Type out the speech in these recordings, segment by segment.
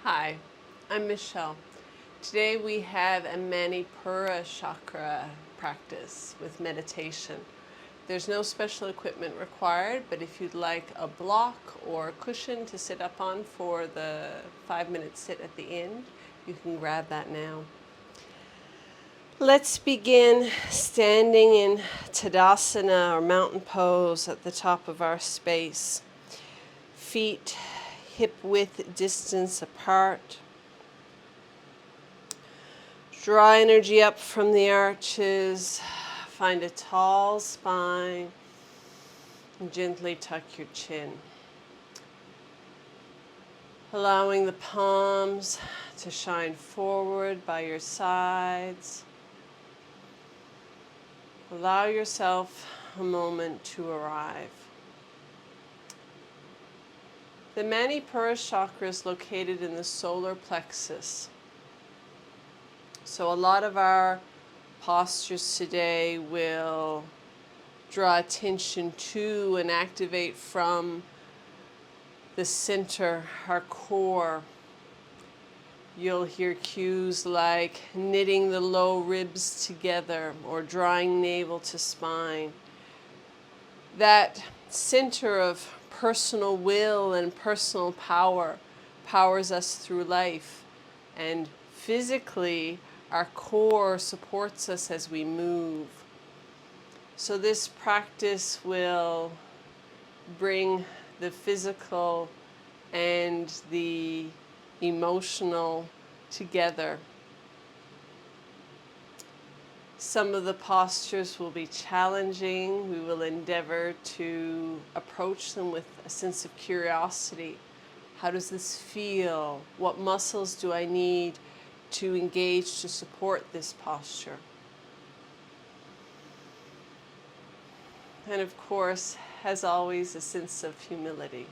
Hi, I'm Michelle. Today we have a Manipura chakra practice with meditation. There's no special equipment required, but if you'd like a block or a cushion to sit up on for the 5-minute sit at the end, you can grab that now. Let's begin standing in Tadasana or mountain pose at the top of our space. Feet hip width distance apart. Draw energy up from the arches. Find a tall spine. And gently tuck your chin. Allowing the palms to shine forward by your sides. Allow yourself a moment to arrive. The Manipura chakra is located in the solar plexus. So a lot of our postures today will draw attention to and activate from the center, our core. You'll hear cues like knitting the low ribs together or drawing navel to spine. That center of personal will and personal power powers us through life, and physically our core supports us as we move. So this practice will bring the physical and the emotional together. Some of the postures will be challenging. We will endeavor to approach them with a sense of curiosity. How does this feel? What muscles do I need to engage to support this posture? And of course, as always, a sense of humility.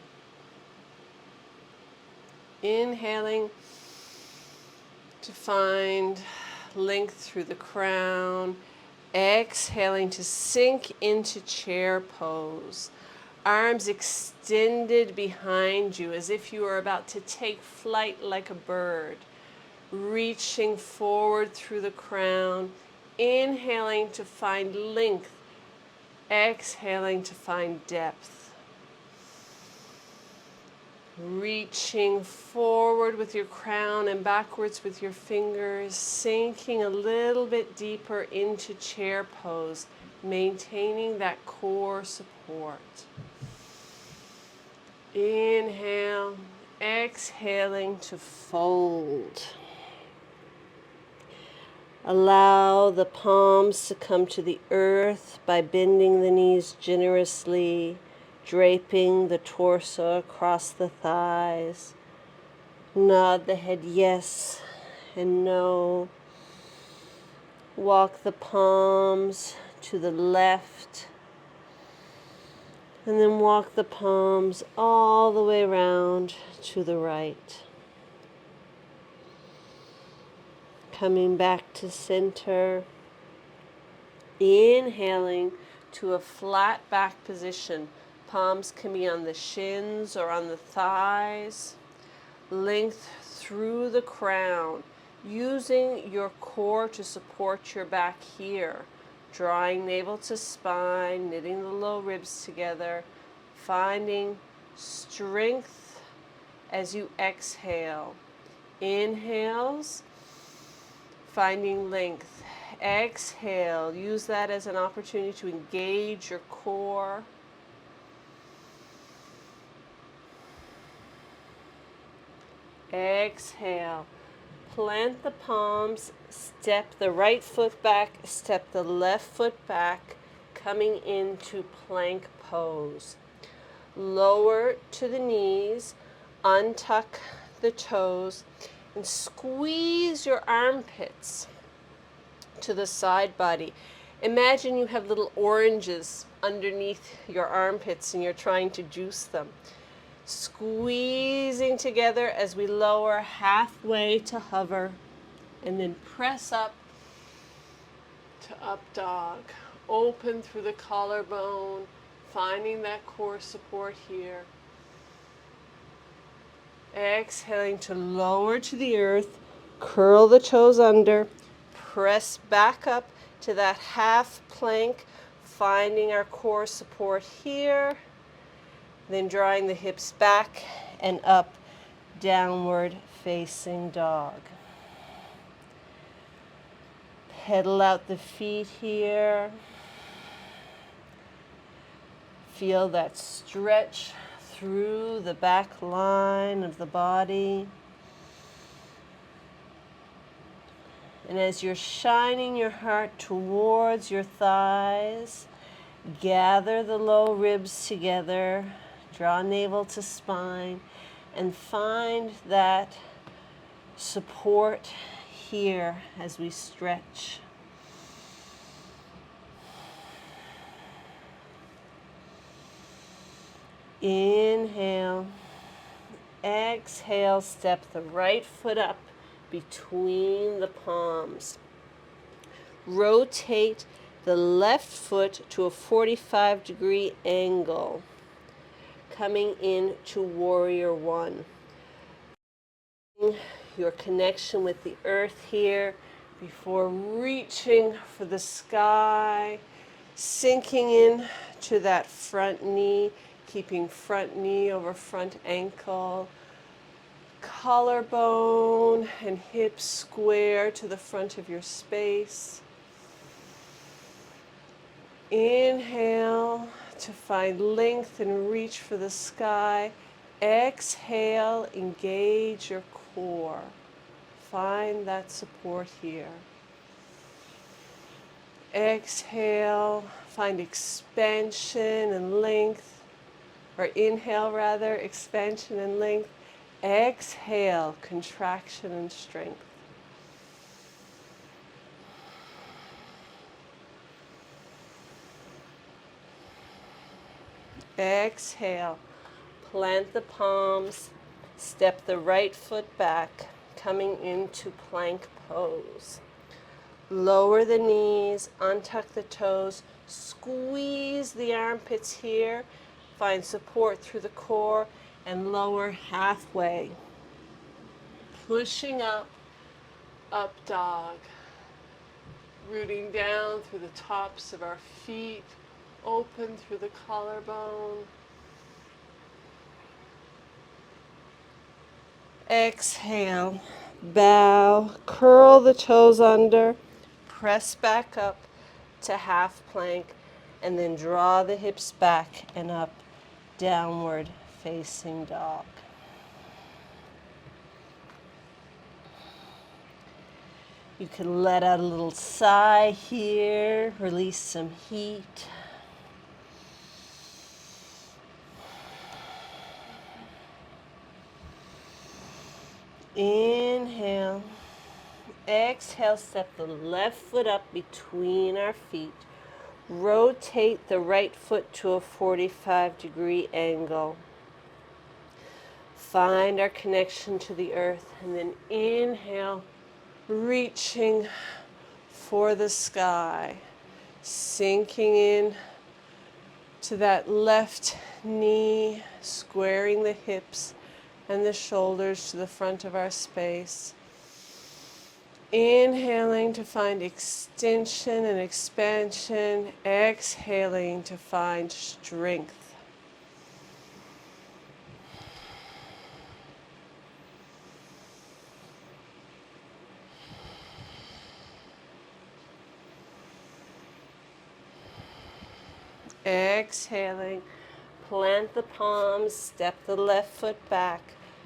Inhaling to find length through the crown. Exhaling to sink into chair pose. Arms extended behind you as if you are about to take flight like a bird. Reaching forward through the crown. Inhaling to find length. Exhaling to find depth. Reaching forward with your crown and backwards with your fingers, sinking a little bit deeper into chair pose, maintaining that core support. Inhale, exhaling to fold. Allow the palms to come to the earth by bending the knees generously, draping the torso across the thighs. Nod the head yes and no. Walk the palms to the left, and then walk the palms all the way around to the right. Coming back to center, inhaling to a flat back position. Palms can be on the shins or on the thighs. Length through the crown, using your core to support your back here. Drawing navel to spine, knitting the low ribs together, finding strength as you exhale. Inhales, finding length. Exhale, use that as an opportunity to engage your core. Exhale. Plant the palms, step the right foot back, step the left foot back, coming into plank pose. Lower to the knees, untuck the toes, and squeeze your armpits to the side body. Imagine you have little oranges underneath your armpits and you're trying to juice them. Squeezing together as we lower halfway to hover, and then press up to up dog. Open through the collarbone, finding that core support here. Exhaling to lower to the earth, curl the toes under, press back up to that half plank, finding our core support here, then drawing the hips back and up, downward facing dog. Pedal out the feet here. Feel that stretch through the back line of the body. And as you're shining your heart towards your thighs, gather the low ribs together, draw navel to spine, and find that support here as we stretch. Inhale. Exhale, step the right foot up between the palms. Rotate the left foot to a 45-degree angle, coming into warrior one. Your connection with the earth here before reaching for the sky, sinking in to that front knee, keeping front knee over front ankle, collarbone and hips square to the front of your space. Inhale to find length and reach for the sky. Exhale, engage your core. Find that support here. Exhale, find expansion and length, or inhale rather, expansion and length. Exhale, contraction and strength. Exhale, plant the palms, step the right foot back, coming into plank pose. Lower the knees, untuck the toes, squeeze the armpits here, find support through the core, and lower halfway. Pushing up, up dog. Rooting down through the tops of our feet, open through the collarbone. Exhale, bow, curl the toes under, press back up to half plank, and then draw the hips back and up, downward facing dog. You can let out a little sigh here, release some heat. Inhale. Exhale, step the left foot up between our feet. Rotate the right foot to a 45-degree angle. Find our connection to the earth, and then inhale, reaching for the sky, sinking in to that left knee, squaring the hips and the shoulders to the front of our space. Inhaling to find extension and expansion, exhaling to find strength. Exhaling, plant the palms, step the left foot back,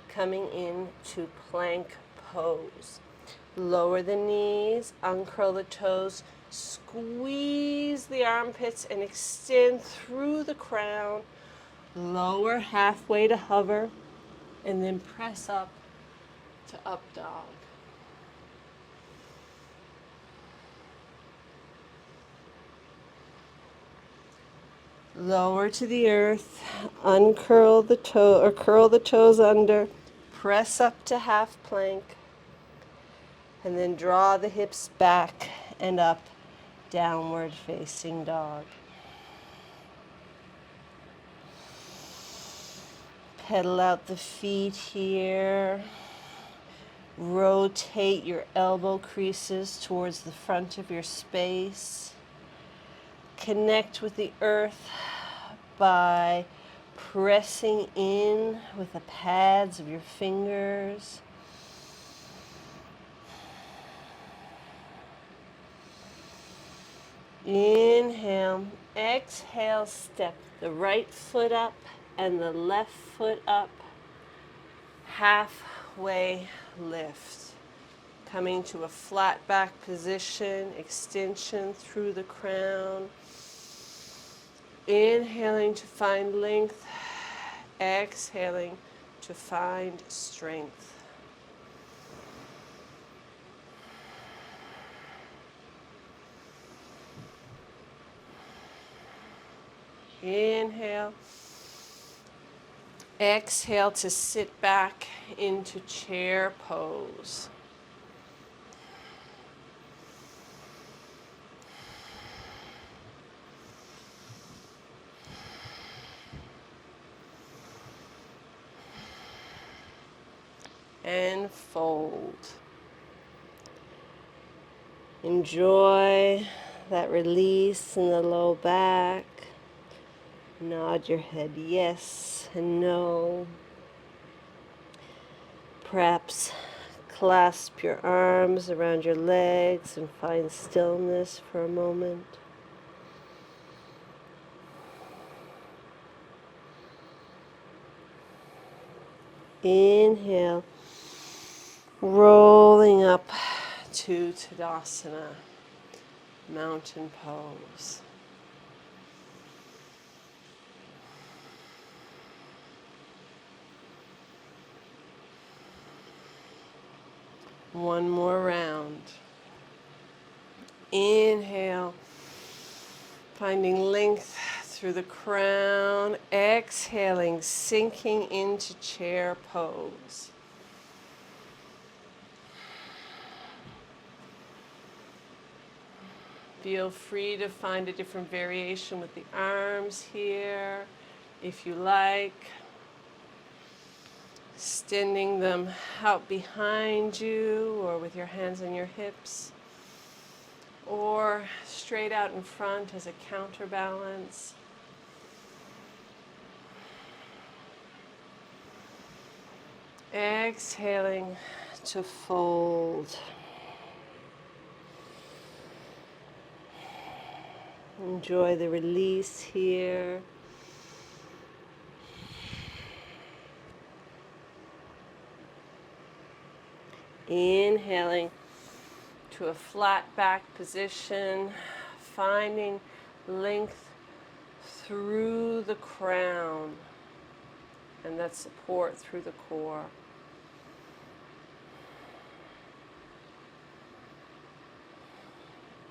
coming into plank pose. Lower the knees, uncurl the toes, squeeze the armpits and extend through the crown. Lower halfway to hover, and then press up to up dog. Lower to the earth, uncurl the toe or curl the toes under, press up to half plank, and then draw the hips back and up, downward facing dog. Pedal out the feet here. Rotate your elbow creases towards the front of your space. Connect with the earth by pressing in with the pads of your fingers. Inhale, exhale, step the right foot up and the left foot up. Halfway lift. Coming to a flat back position, extension through the crown. Inhaling to find length, exhaling to find strength. Inhale. Exhale to sit back into chair pose. And fold. Enjoy that release in the low back. Nod your head yes and no. Perhaps clasp your arms around your legs and find stillness for a moment. Inhale, rolling up to Tadasana, mountain pose. One more round. Inhale, finding length through the crown. Exhaling, sinking into chair pose. Feel free to find a different variation with the arms here, if you like. Extending them out behind you or with your hands on your hips, or straight out in front as a counterbalance. Exhaling to fold. Enjoy the release here. Inhaling to a flat back position, finding length through the crown and that support through the core.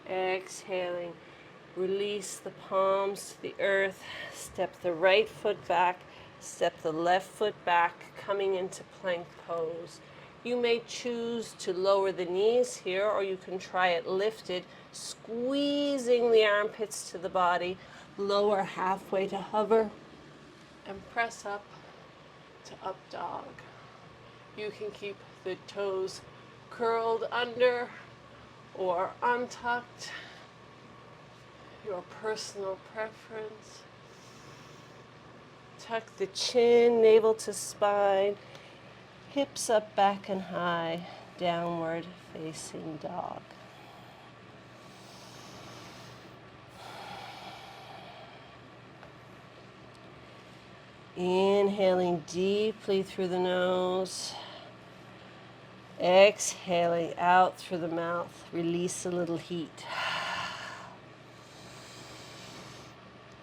Exhaling, release the palms to the earth, step the right foot back, step the left foot back, coming into plank pose. You may choose to lower the knees here, or you can try it lifted, squeezing the armpits to the body, lower halfway to hover, and press up to up dog. You can keep the toes curled under or untucked, your personal preference. Tuck the chin, navel to spine, hips up, back and high, downward facing dog. Inhaling deeply through the nose. Exhaling out through the mouth. Release a little heat.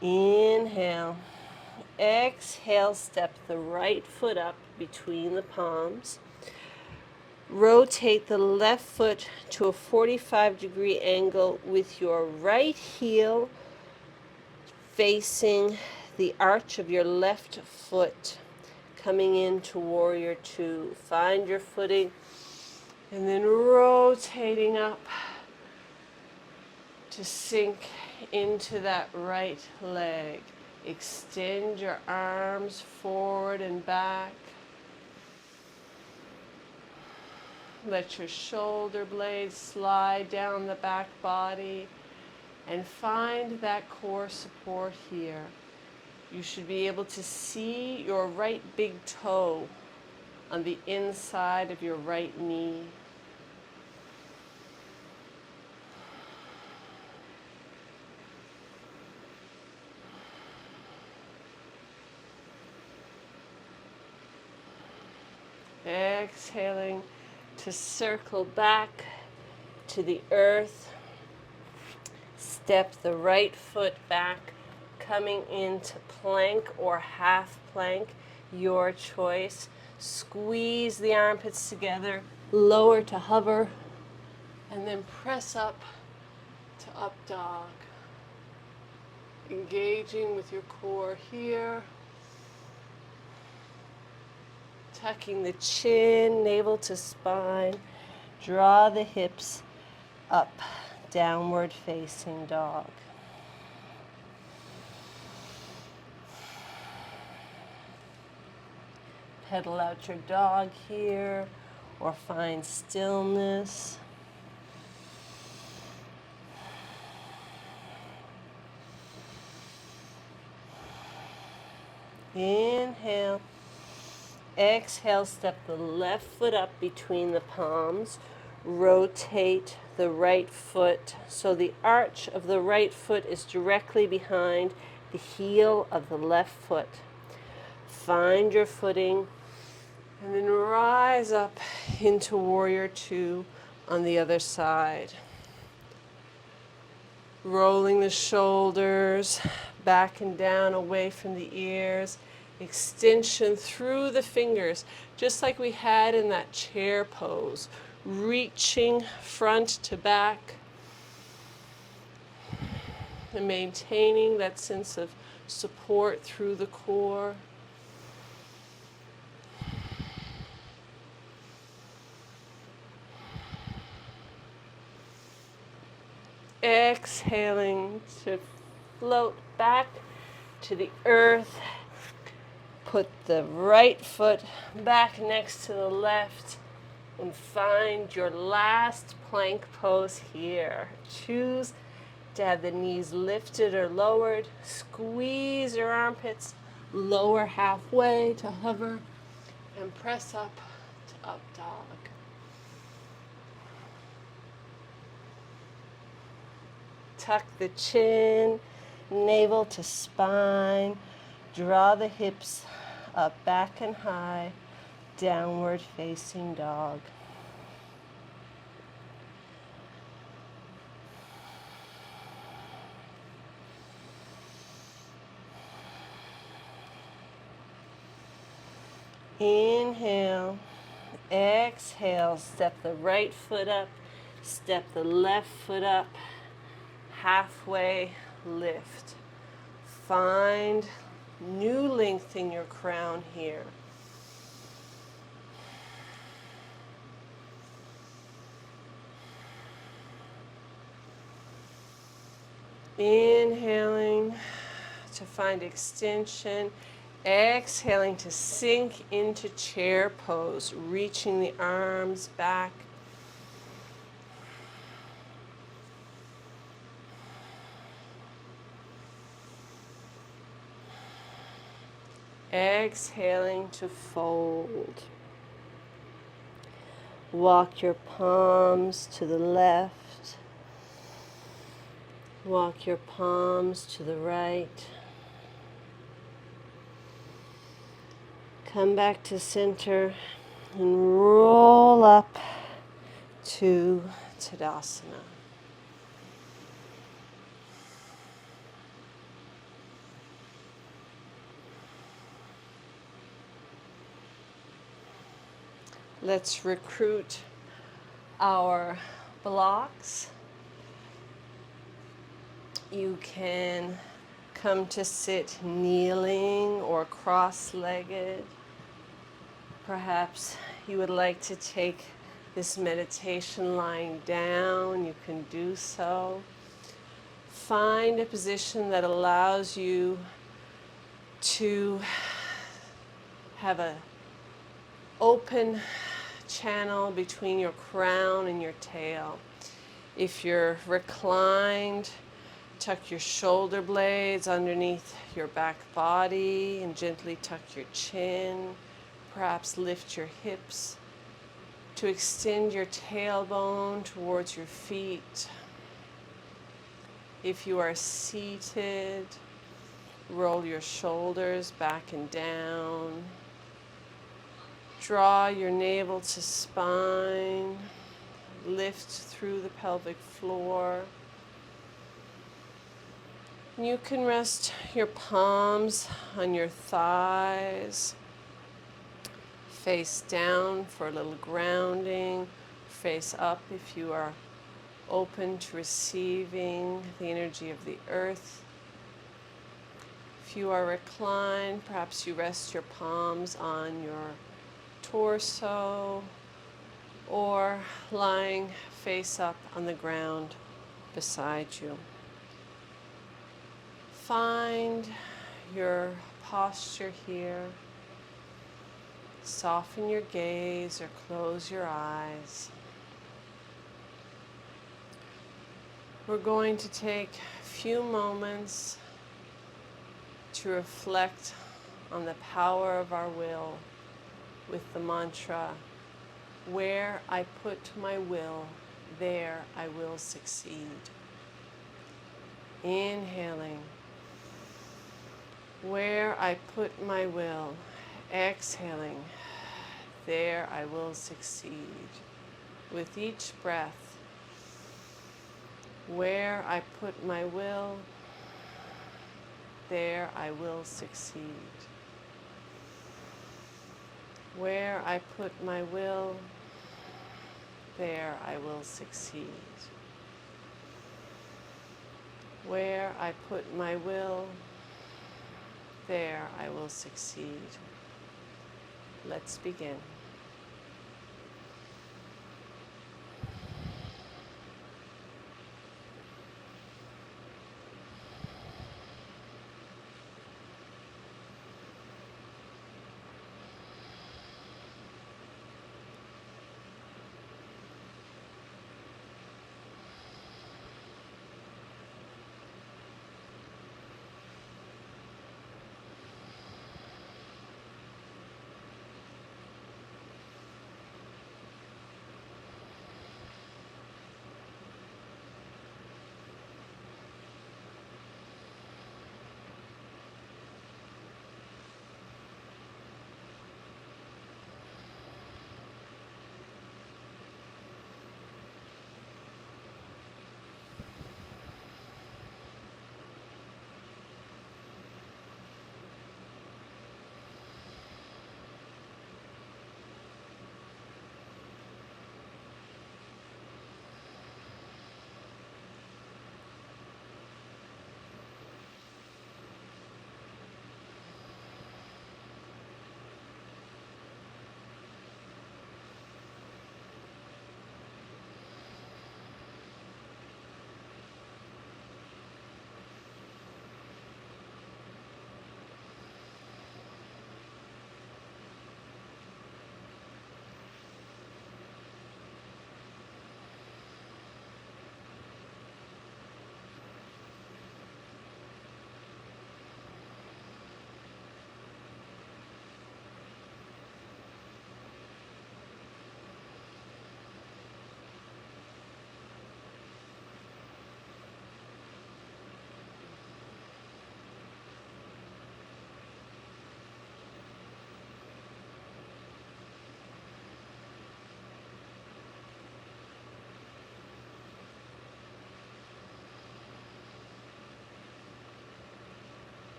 Inhale. Exhale, step the right foot up between the palms. Rotate the left foot to a 45-degree angle with your right heel facing the arch of your left foot, coming into Warrior Two. Find your footing and then rotating up to sink into that right leg. Extend your arms forward and back. Let your shoulder blades slide down the back body and find that core support here. You should be able to see your right big toe on the inside of your right knee. Exhaling to circle back to the earth. Step the right foot back, coming into plank or half plank, your choice. Squeeze the armpits together, lower to hover, and then press up to up dog. Engaging with your core here. Tucking the chin, navel to spine. Draw the hips up, downward facing dog. Pedal out your dog here, or find stillness. Inhale. Exhale, step the left foot up between the palms. Rotate the right foot so the arch of the right foot is directly behind the heel of the left foot. Find your footing and then rise up into Warrior Two on the other side. Rolling the shoulders back and down away from the ears. Extension through the fingers, just like we had in that chair pose. Reaching front to back. And maintaining that sense of support through the core. Exhaling to float back to the earth. Put the right foot back next to the left and find your last plank pose here. Choose to have the knees lifted or lowered. Squeeze your armpits, lower halfway to hover, and press up to up dog. Tuck the chin, navel to spine. Draw the hips up, back and high, downward facing dog. Inhale, exhale, step the right foot up, step the left foot up, halfway lift. Find new length in your crown here. Inhaling to find extension. Exhaling to sink into chair pose, reaching the arms back. Exhaling to fold. Walk your palms to the left. Walk your palms to the right. Come back to center and roll up to Tadasana. Let's recruit our blocks. You can come to sit kneeling or cross-legged. Perhaps you would like to take this meditation lying down. You can do so. Find a position that allows you to have a open channel between your crown and your tail. If you're reclined, tuck your shoulder blades underneath your back body and gently tuck your chin. Perhaps lift your hips to extend your tailbone towards your feet. If you are seated, roll your shoulders back and down. Draw your navel to spine. Lift through the pelvic floor. You can rest your palms on your thighs. Face down for a little grounding. Face up if you are open to receiving the energy of the earth. If you are reclined, perhaps you rest your palms on your torso or lying face up on the ground beside you. Find your posture here. Soften your gaze or close your eyes. We're going to take a few moments to reflect on the power of our will with the mantra, "Where I put my will, there I will succeed." Inhaling. Where I put my will. Exhaling. There I will succeed. With each breath. Where I put my will, there I will succeed. Where I put my will, there I will succeed. Where I put my will, there I will succeed. Let's begin.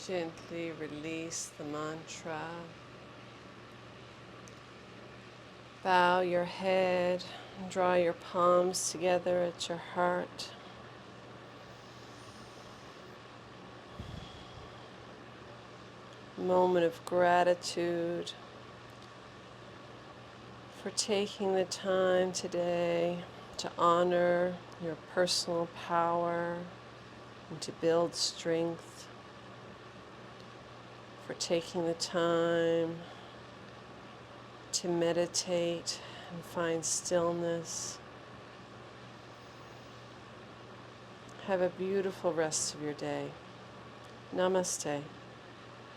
Gently release the mantra. Bow your head and draw your palms together at your heart. Moment of gratitude for taking the time today to honor your personal power and to build strength, for taking the time to meditate and find stillness. Have a beautiful rest of your day. Namaste.